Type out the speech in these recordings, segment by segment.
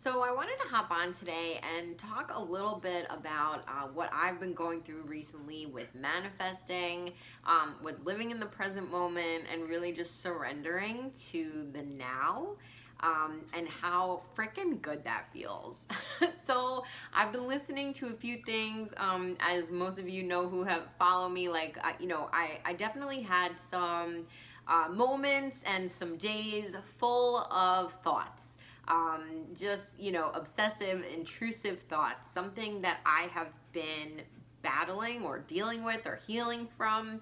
So I wanted to hop on today and talk a little bit about what I've been going through recently with manifesting, with living in the present moment, and really just surrendering to the now, and how freaking good that feels. So I've been listening to a few things, as most of you know who have followed me. Like, I definitely had some moments and some days full of thoughts, just, obsessive, intrusive thoughts, something that I have been battling or dealing with or healing from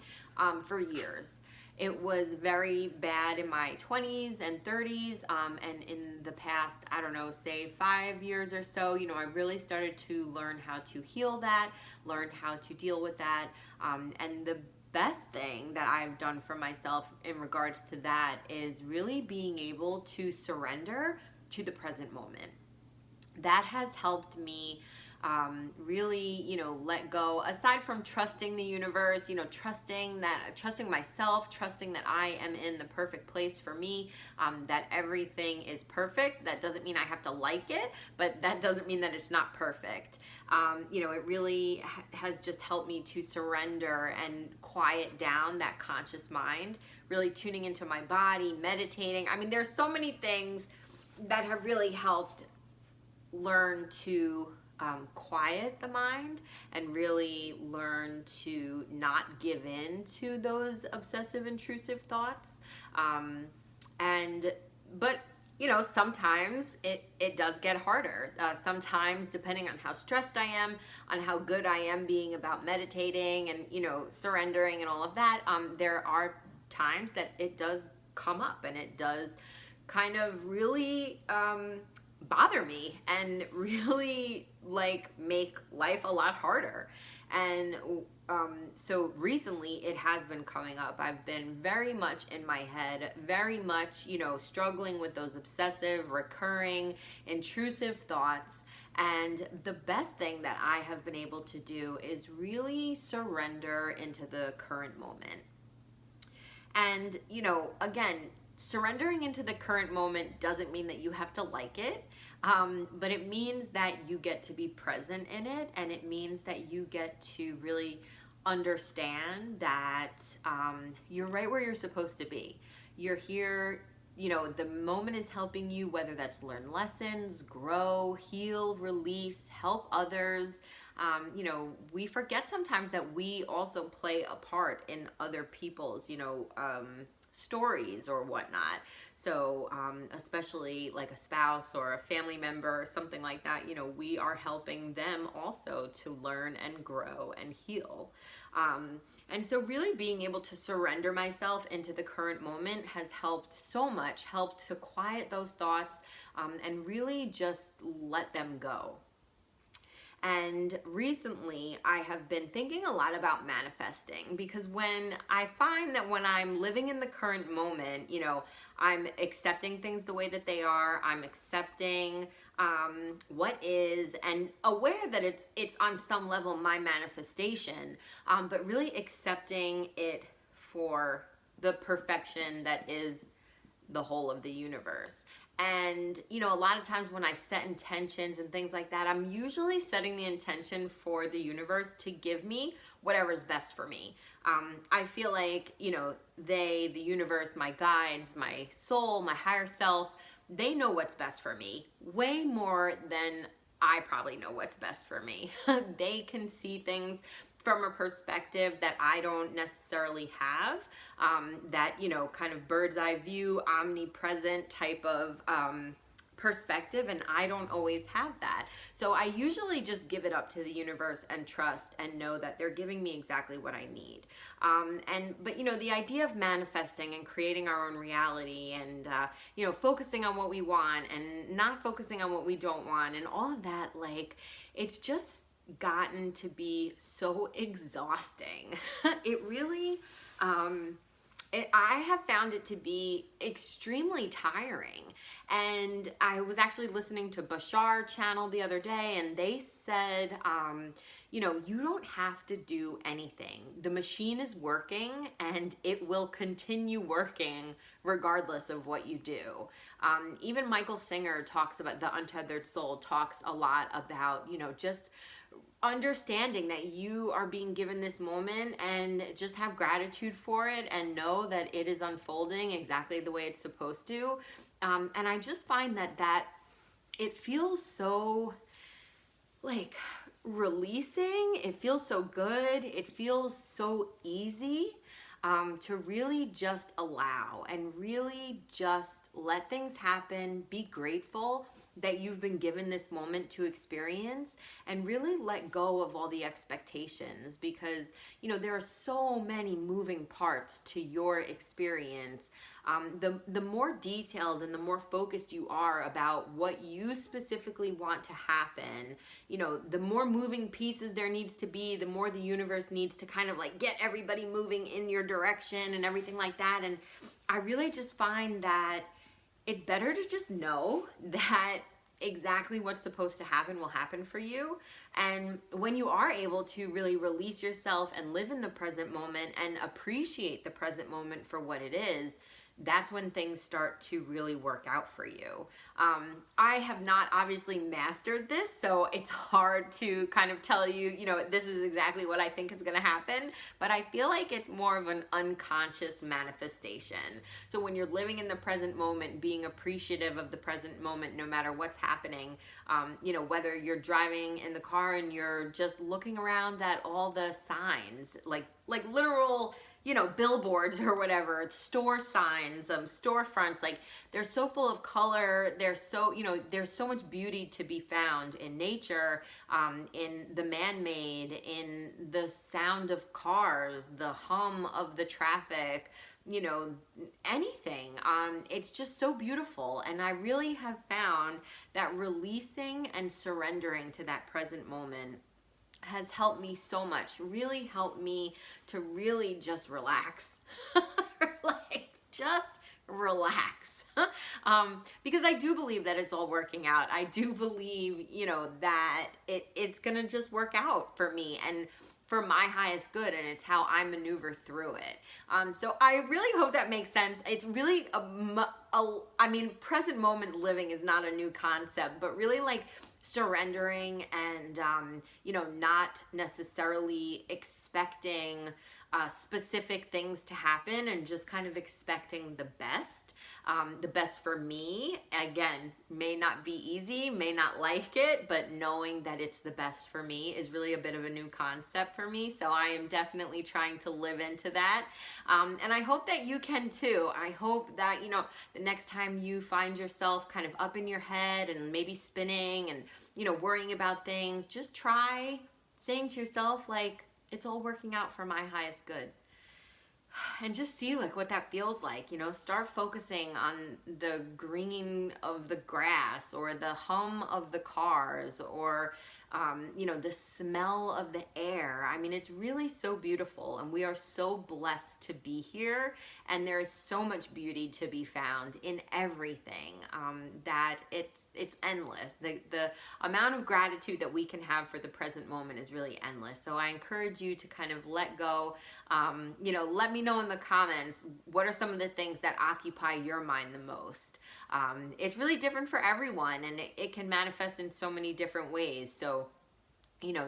for years. It was very bad in my 20s and 30s, and in the past, I don't know, say 5 years or so, I really started to learn how to heal that, learn how to deal with that, and the best thing that I've done for myself in regards to that is really being able to surrender to the present moment. That has helped me really, let go. Aside from trusting the universe, trusting myself, trusting that I am in the perfect place for me, that everything is perfect. That doesn't mean I have to like it, but that doesn't mean that it's not perfect. It really has just helped me to surrender and quiet down that conscious mind, really tuning into my body, meditating. I mean, there's so many things that have really helped learn to quiet the mind and really learn to not give in to those obsessive intrusive thoughts. And but sometimes it does get harder. Sometimes, depending on how stressed I am, on how good I am being about meditating and surrendering and all of that, there are times that it does come up and it does kind of really bother me and really make life a lot harder. And so recently it has been coming up. I've been very much in my head, very much struggling with those obsessive, recurring, intrusive thoughts. And the best thing that I have been able to do is really surrender into the current moment. And again, surrendering into the current moment doesn't mean that you have to like it, but it means that you get to be present in it, and it means that you get to really understand that you're right where you're supposed to be. You're here, the moment is helping you, whether that's learn lessons, grow, heal, release, help others. We forget sometimes that we also play a part in other people's, stories or whatnot. So especially like a spouse or a family member or something like that, we are helping them also to learn and grow and heal. And so really being able to surrender myself into the current moment has helped so much, helped to quiet those thoughts, and really just let them go. And recently, I have been thinking a lot about manifesting, because when I find that when I'm living in the current moment, I'm accepting things the way that they are. I'm accepting what is, and aware that it's on some level my manifestation, but really accepting it for the perfection that is the whole of the universe. And a lot of times when I set intentions and things like that, I'm usually setting the intention for the universe to give me whatever's best for me. I feel like the universe, my guides, my soul, my higher self, they know what's best for me way more than I probably know what's best for me. They can see things from a perspective that I don't necessarily have, that, kind of bird's eye view, omnipresent type of perspective, and I don't always have that. So I usually just give it up to the universe and trust and know that they're giving me exactly what I need. But the idea of manifesting and creating our own reality and focusing on what we want and not focusing on what we don't want and all of that, it's just gotten to be so exhausting. It really I have found it to be extremely tiring. And I was actually listening to Bashar channel the other day, and they said, you don't have to do anything. The machine is working and it will continue working regardless of what you do. Even Michael Singer talks about, the Untethered Soul talks a lot about, just understanding that you are being given this moment and just have gratitude for it and know that it is unfolding exactly the way it's supposed to. And I just find that it feels so like releasing. It feels so good. It feels so easy to really just allow and really just let things happen. Be grateful that you've been given this moment to experience, and really let go of all the expectations, because there are so many moving parts to your experience. The more detailed and the more focused you are about what you specifically want to happen, the more moving pieces there needs to be, the more the universe needs to kind of like get everybody moving in your direction and everything like that. And I really just find that it's better to just know that exactly what's supposed to happen will happen for you. And when you are able to really release yourself and live in the present moment and appreciate the present moment for what it is, that's when things start to really work out for you. I have not obviously mastered this, so it's hard to kind of tell you, this is exactly what I think is going to happen, but I feel like it's more of an unconscious manifestation. So when you're living in the present moment, being appreciative of the present moment, no matter what's happening, whether you're driving in the car and you're just looking around at all the signs, like literal billboards or whatever, store signs, storefronts, like they're so full of color. They're so, there's so much beauty to be found in nature, in the man-made, in the sound of cars, the hum of the traffic, anything. It's just so beautiful. And I really have found that releasing and surrendering to that present moment has helped me so much, really helped me to really just relax. Like, just relax. Because I do believe that it's all working out. I do believe, that it's gonna just work out for me and for my highest good, and it's how I maneuver through it. So I really hope that makes sense. It's really, present moment living is not a new concept, but really like surrendering and, not necessarily expecting specific things to happen, and just kind of expecting the best. The best for me, again, may not be easy, may not like it, but knowing that it's the best for me is really a bit of a new concept for me. So I am definitely trying to live into that. And I hope that you can too. I hope that, the next time you find yourself kind of up in your head and maybe spinning and, worrying about things, just try saying to yourself, like, it's all working out for my highest good. And just see like what that feels like, start focusing on the green of the grass or the hum of the cars or, the smell of the air. I mean, it's really so beautiful, and we are so blessed to be here, and there is so much beauty to be found in everything, that it's endless. The amount of gratitude that we can have for the present moment is really endless. So I encourage you to kind of let go. Let me know in the comments, what are some of the things that occupy your mind the most? It's really different for everyone, and it can manifest in so many different ways. So,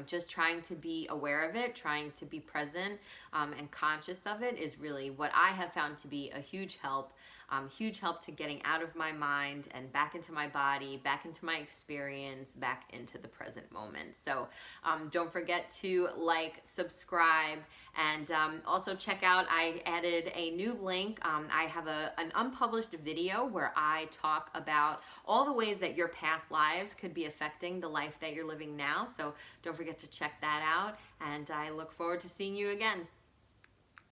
just trying to be aware of it, trying to be present, and conscious of it is really what I have found to be a huge help to getting out of my mind and back into my body, back into my experience, back into the present moment. So don't forget to like, subscribe, and also check out, I added a new link. I have an unpublished video where I talk about all the ways that your past lives could be affecting the life that you're living now. So don't forget to check that out, and I look forward to seeing you again.